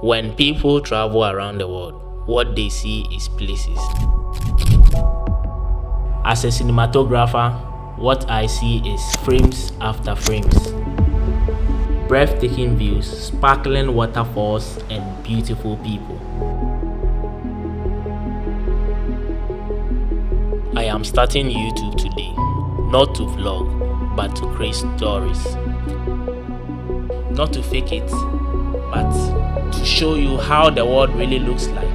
When people travel around the world, what they see is places. As a cinematographer, what I see is frames after frames. Breathtaking views, sparkling waterfalls, and beautiful people. I am starting YouTube today, not to vlog, but to create stories. Not to fake it, but to show you how the world really looks like.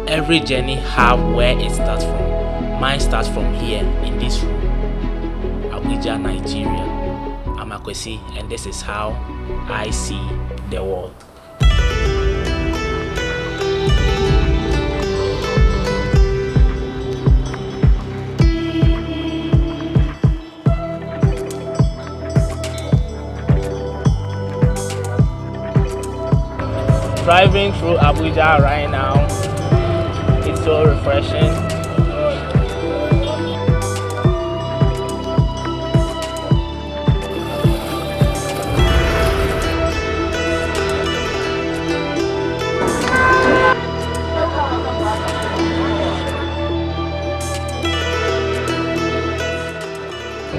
Every journey have where it starts from. Mine starts from here in this room, Abuja, Nigeria. I'm Akwesi, and this is how I see the world. Driving through Abuja right now, it's so refreshing.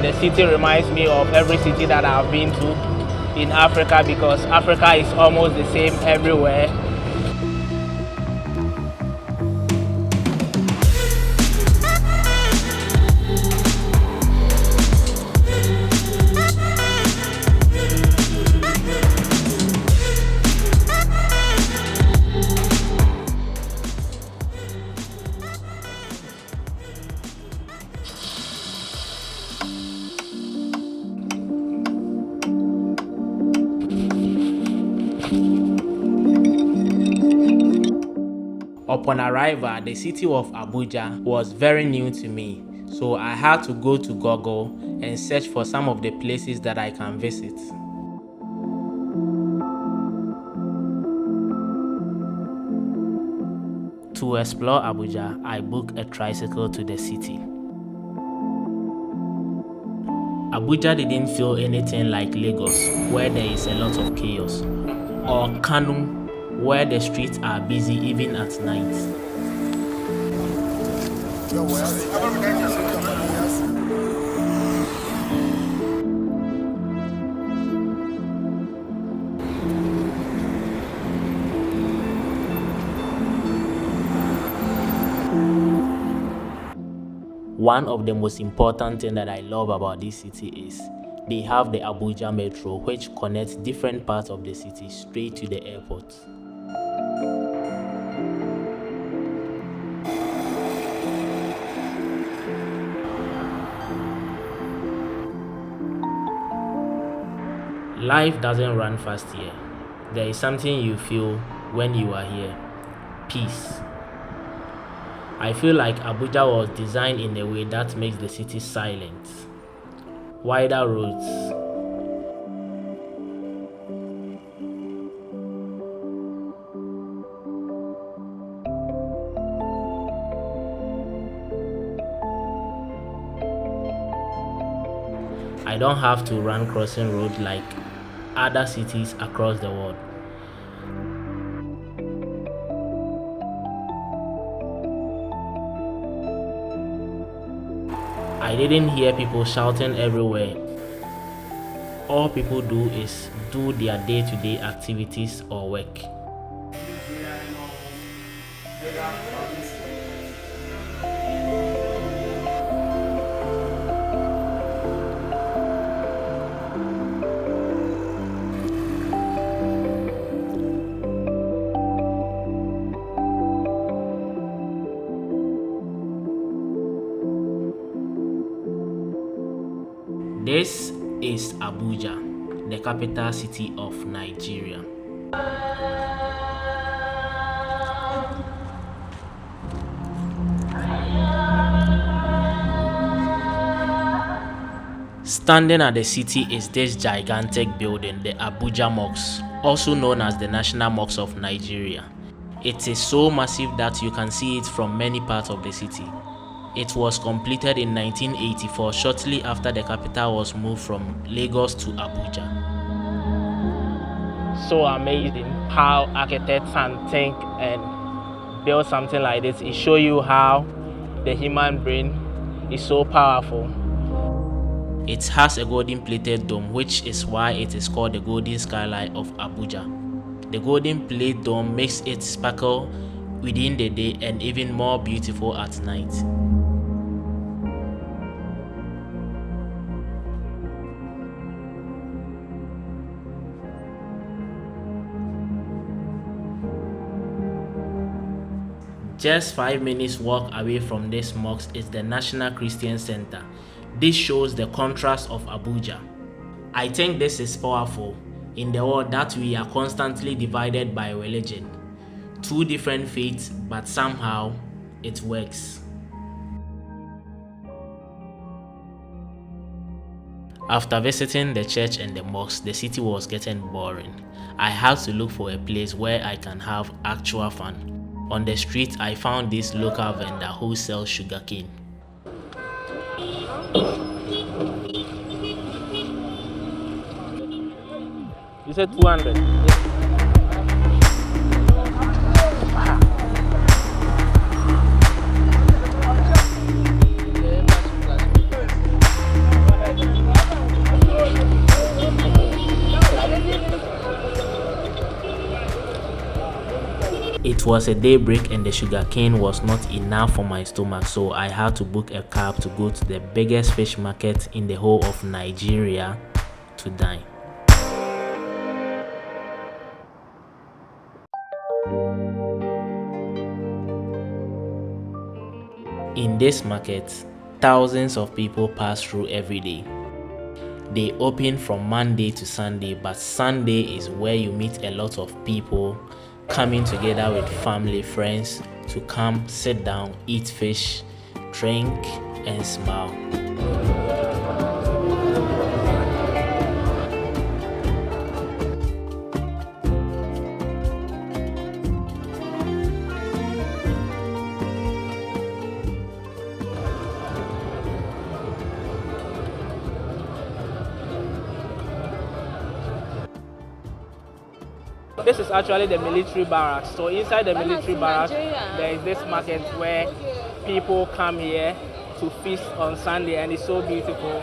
The city reminds me of every city that I've been to in Africa, because Africa is almost the same everywhere. Upon arrival, the city of Abuja was very new to me, so I had to go to Google and search for some of the places that I can visit. To explore Abuja, I booked a tricycle to the city. Abuja didn't feel anything like Lagos, where there is a lot of chaos, or Kanu, where the streets are busy even at night. One of the most important things that I love about this city is they have the Abuja Metro, which connects different parts of the city straight to the airport. Life doesn't run fast here. There is something you feel when you are here. Peace. I feel like Abuja was designed in a way that makes the city silent. Wider roads. I don't have to run crossing roads like other cities across the world. I didn't hear people shouting everywhere. All people do is do their day-to-day activities or work. This is Abuja, the capital city of Nigeria. Standing at the city is this gigantic building, the Abuja Mosque, also known as the National Mosque of Nigeria. It is so massive that you can see it from many parts of the city. It was completed in 1984, shortly after the capital was moved from Lagos to Abuja. So amazing how architects can think and build something like this. It shows you how the human brain is so powerful. It has a golden plated dome, which is why it is called the Golden Skylight of Abuja. The golden plate dome makes it sparkle within the day and even more beautiful at night. Just 5 minutes walk away from this mosque is the National Christian Center. This shows the contrast of Abuja. I think this is powerful in the world that we are constantly divided by religion. Two different faiths, but somehow it works. After visiting the church and the mosque, the city was getting boring. I had to look for a place where I can have actual fun. On the street, I found this local vendor who sells sugarcane. You said 200? Yeah. It was a daybreak and the sugarcane was not enough for my stomach, so I had to book a cab to go to the biggest fish market in the whole of Nigeria to dine. In this market, thousands of people pass through every day. They open from Monday to Sunday, but Sunday is where you meet a lot of people coming together with family, friends to come, sit down, eat fish, drink, and smile. This is actually the military barracks. So inside the military barracks, there is this market where people come here to feast on Sunday, and it's so beautiful.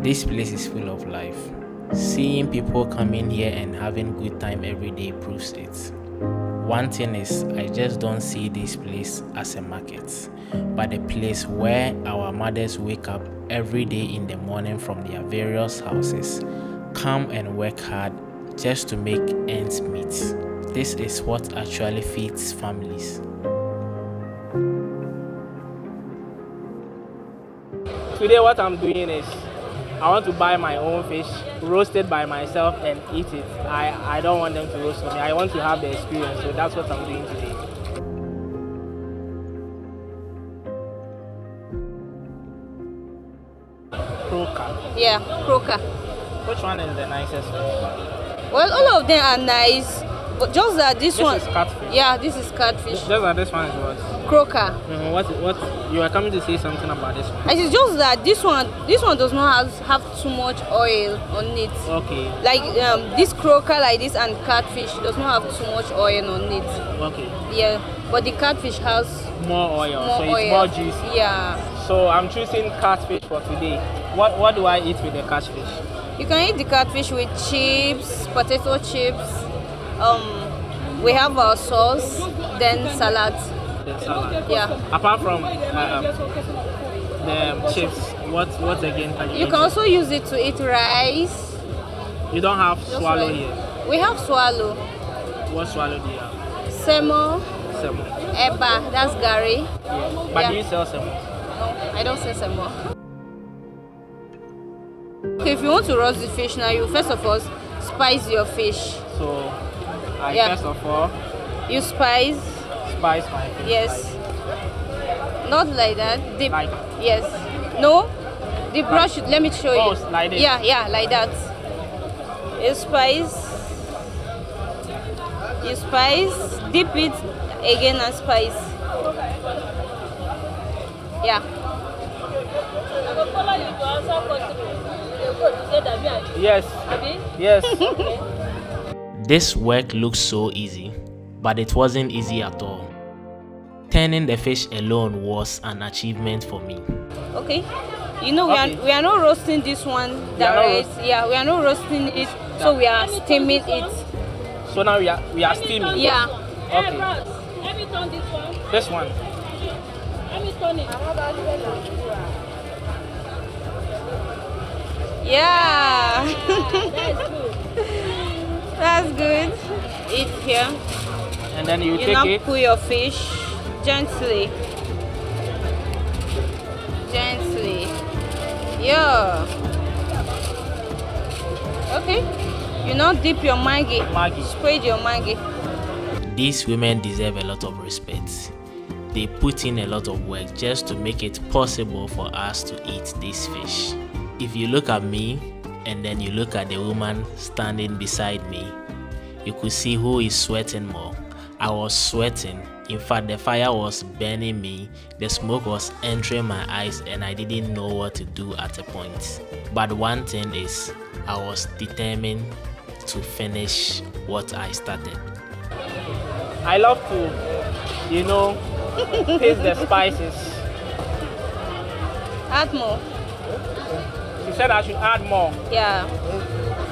This place is full of life. Seeing people coming here and having good time every day proves it. One thing is, I just don't see this place as a market, but a place where our mothers wake up every day in the morning from their various houses, come and work hard just to make ends meet. This is what actually feeds families. Today what I'm doing is, I want to buy my own fish, roast it by myself and eat it. I don't want them to roast for me. I want to have the experience, so that's what I'm doing today. Croaker. Yeah, croaker. Which one is the nicest fish? Well, all of them are nice, but just that this one. This is catfish. Yeah, this is catfish. Just that this one is what? Croaker. What? You are coming to say something about this one? It's just that this one does not have too much oil on it. Okay. Like this croaker like this and catfish does not have too much oil on it. Okay. Yeah, but the catfish has more oil, more so oil. It's more juicy. Yeah. So I'm choosing catfish for today. What do I eat with the catfish? You can eat the catfish with chips, potato chips. We have our sauce, then salad. The salad. Yeah. Apart from the chips, what again can you? You can also use it to eat rice. You don't have Just swallow rice. here. We have swallow. What swallow do you have? Semo, Semo. eba, that's gari. Yeah. But Yeah. do you sell semo? No, I don't say semo. Okay, if you want to roast the fish now, you first of all spice your fish. So I Yeah. first of all You spice. spice my fish. Yes. Not like that. Dip. Like Yes. No. The brush, let me show you. Oh, like this? Yeah, like that. You spice. Dip it again and spice. Yeah. Yes. Yes. This work looks so easy, but it wasn't easy at all. Turning the fish alone was an achievement for me. Okay. You know, we are not roasting this one direct. Yeah, we are not roasting it, so we are steaming it. So now we are steaming. Yeah. Okay. Let me turn this one. This one. Let me turn it. Yeah. That's good. That's good. Eat here. And then you You take now it. put your fish gently. Gently. Yeah. Okay. You now dip your Maggi. Maggi. Spread your Maggi. These women deserve a lot of respect. They put in a lot of work just to make it possible for us to eat this fish. If you look at me and then you look at the woman standing beside me, you could see who is sweating more. I was sweating. In fact, the fire was burning me, the smoke was entering my eyes, and I didn't know what to do at a point. But one thing is, I was determined to finish what I started. I love to, taste the spices. Add more. You said I should add more. Yeah.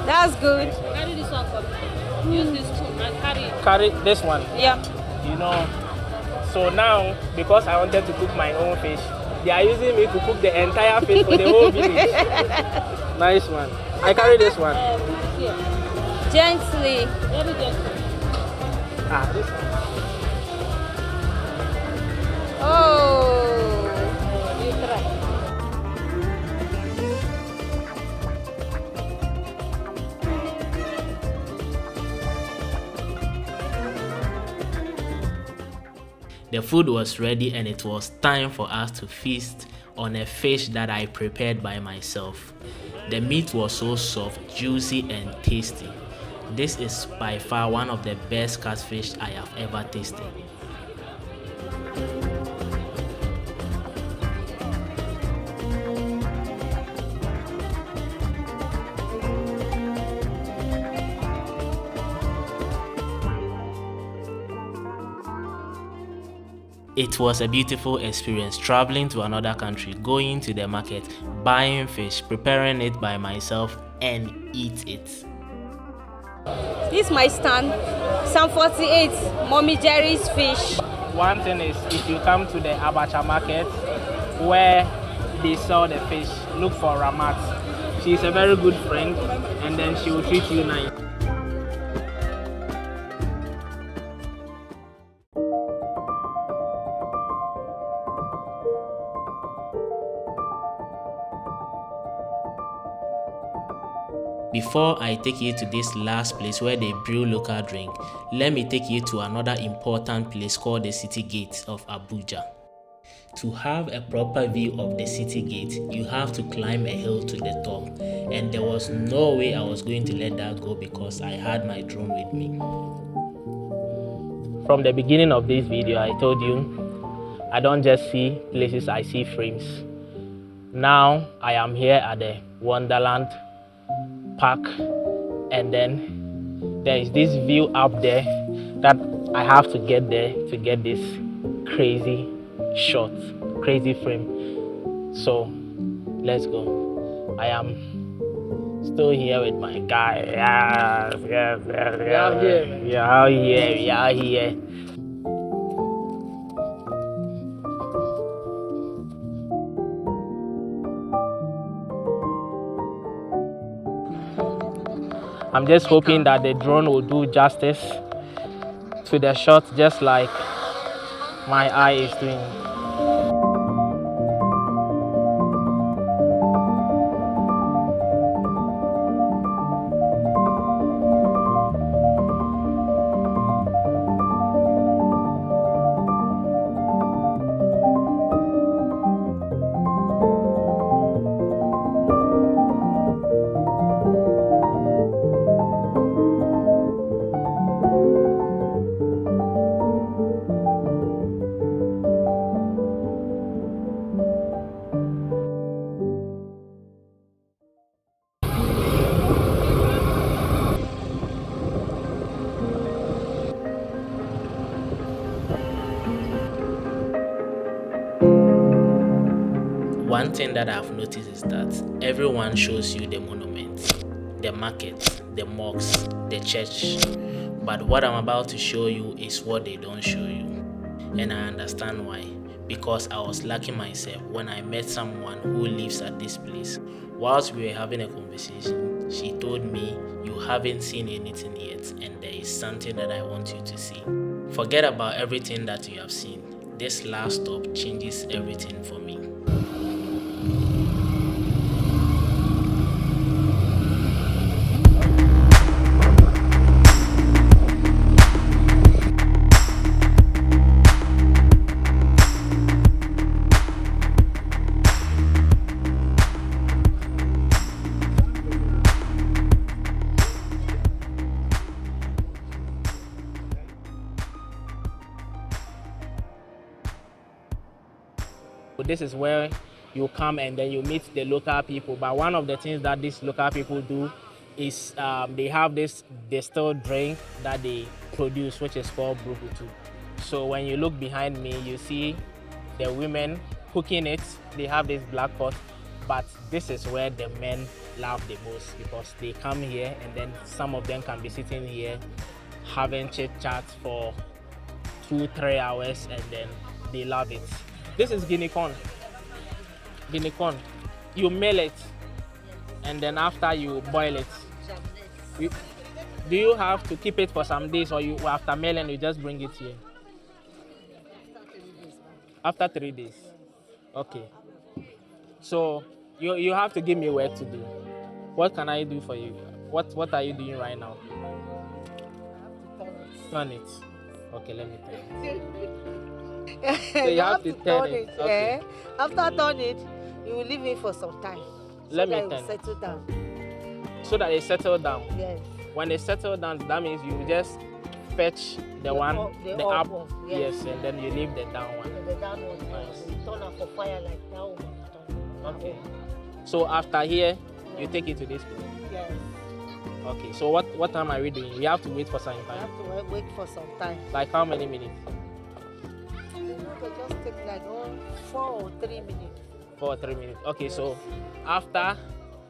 That's good. Carry this one for me. Use this spoon and carry it. Carry this one. Yeah. So now, because I wanted to cook my own fish, they are using me to cook the entire fish for the whole village. Nice one. I carry this one. Here. Gently. Very gentle. This one. Oh. You try. The food was ready and it was time for us to feast on a fish that I prepared by myself. The meat was so soft, juicy and tasty. This is by far one of the best catfish I have ever tasted. It was a beautiful experience traveling to another country, going to the market, buying fish, preparing it by myself and eat it. This is my stand. Stand 48. Mommy Jerry's fish. One thing is, if you come to the Abacha Market where they sell the fish, look for Ramat. She's a very good friend and then she will treat you nice. Before I take you to this last place where they brew local drink, let me take you to another important place called the City Gate of Abuja. To have a proper view of the city gate, you have to climb a hill to the top, and there was no way I was going to let that go because I had my drone with me. From the beginning of this video, I told you I don't just see places, I see frames. Now I am here at the Wonderland Park, and then there is this view up there that I have to get there to get this crazy shot, crazy frame. So let's go. I am still here with my guy. Yes. We are here. I'm just hoping that the drone will do justice to the shot just like my eye is doing. One thing that I've noticed is that everyone shows you the monuments, the market, the mosques, the church. But what I'm about to show you is what they don't show you. And I understand why. Because I was lucky myself when I met someone who lives at this place. Whilst we were having a conversation, she told me, "You haven't seen anything yet, and there is something that I want you to see. Forget about everything that you have seen. This last stop changes everything for me." This is where you come and then you meet the local people. But one of the things that these local people do is they have this distilled drink that they produce, which is called Brukutu. So when you look behind me, you see the women cooking it. They have this black pot, but this is where the men love the most, because they come here and then some of them can be sitting here having chit chat for 2-3 hours, and then they love it. This is guinea corn. Guinea corn. You mill it, and then after you boil it. Do you have to keep it for some days, or you after milling you just bring it here? After 3 days. Okay. So you have to give me work to do. What can I do for you? What are you doing right now? Turn it. Okay, let me turn it. So you have to turn it. Okay. After turn it, you will leave it for some time. Let me so that turn. it will settle down. So that it settle down. Yes. When it settle down, that means you just fetch the up, one. Yes, and then you leave the down one. And the down one. Nice. You turn up for fire like that one. Okay. So after here, you take it to this place. Yes. Okay. So what time are we doing? We have to wait for some You time. have to wait for some time. Like how many minutes? They just take like 4 or 3 minutes. 4 or 3 minutes. Okay. So after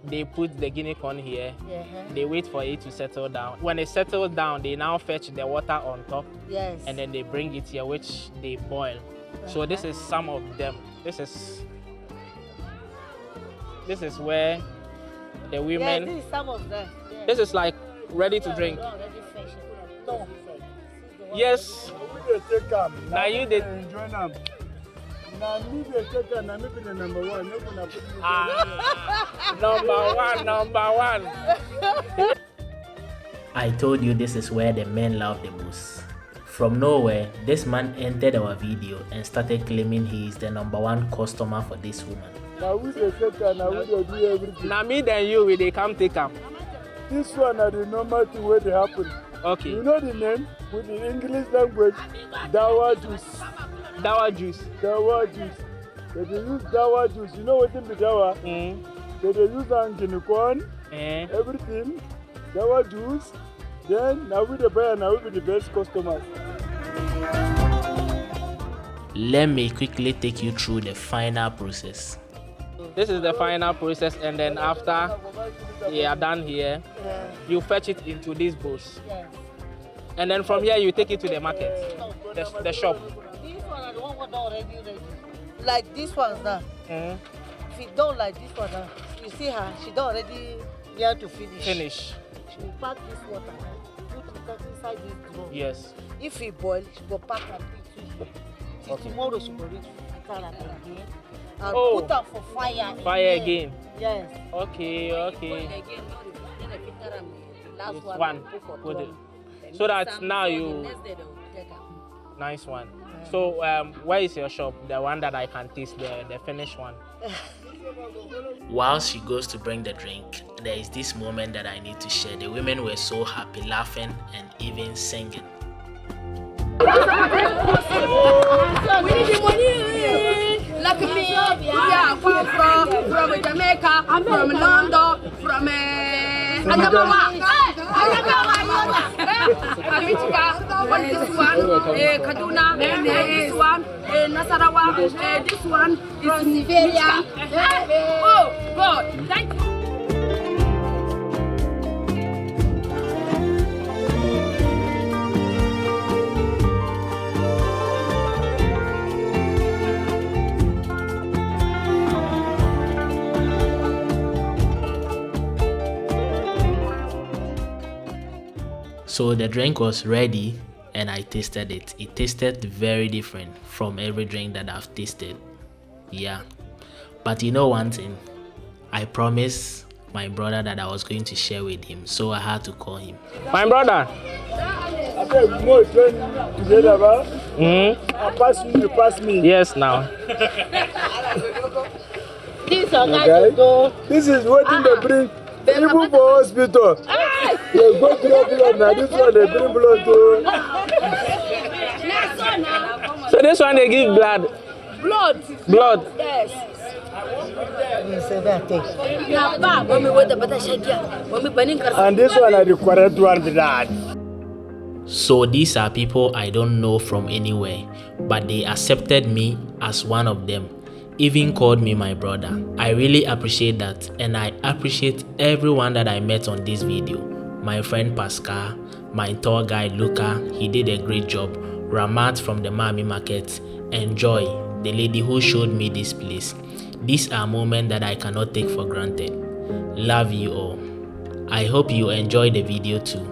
they put the guinea corn here, they wait for it to settle down. When it settles down, they now fetch the water on top. Yes. And then they bring it here, which they boil. So this is some of them. This is where the women. This is some of them. Yes. This is like ready to drink. No. Yes. Now you did. Number one. I told you this is where the men love the most. From nowhere, this man entered our video and started claiming he is the #1 customer for this woman. Now we the second, now we do everything. Now me then you will they come take them. This one are the normal thing where they happen. Okay. You know the name with the English language, dawa juice. Dawa juice. Dawa juice. They use dawa juice. You know what in the dawa? They use on guinea corn, everything. Dawa juice. Then now we the buyer, now we be the best customers. Let me quickly take you through the final process. This is the final process, and then after you are done here, you fetch it into these bowls. And then from here you take it to the market, the shop. These one are the one already ready. Like this one's now. If you don't like this one now, you see her, she don't already near to finish. She will pack this water now, put it inside this drum. Yes. If it boil, she will pack and put it. Till tomorrow she will reach filter it again. And put her for fire. Fire again. Yes. Okay. Last This one. one. Put it. So that now you. Nice one. So where is your shop? The one that I can taste, the finished one. While she goes to bring the drink, there is this moment that I need to share. The women were so happy, laughing and even singing. We need the money. Like me, yeah, from Jamaica, from London, from Adamawa. This one, Kaduna, this one, Nasarawa, this one is Nigeria. Oh God, thank you. So the drink was ready and I tasted it. It tasted very different from every drink that I've tasted. Yeah. But you know one thing? I promised my brother that I was going to share with him, so I had to call him. My brother. Okay, we more join together, ba? I pass you pass me. Yes, now. Okay. This is what they bring. Even for hospital. They go through blood now. This one they bring blood to. So this one they give blood. Blood. Yes. And this one are the correct one to that. So these are people I don't know from anywhere, but they accepted me as one of them, even called me my brother. I really appreciate that, and I appreciate everyone that I met on this video. My friend Pascal, my tour guide Luca, he did a great job. Ramat from the National Market, and Joy, the lady who showed me this place. These are moments that I cannot take for granted. Love you all. I hope you enjoyed the video too.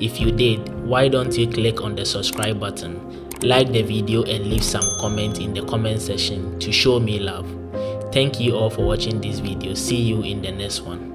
If you did, why don't you click on the subscribe button, like the video and leave some comment in the comment section to show me love. Thank you all for watching this video. See you in the next one.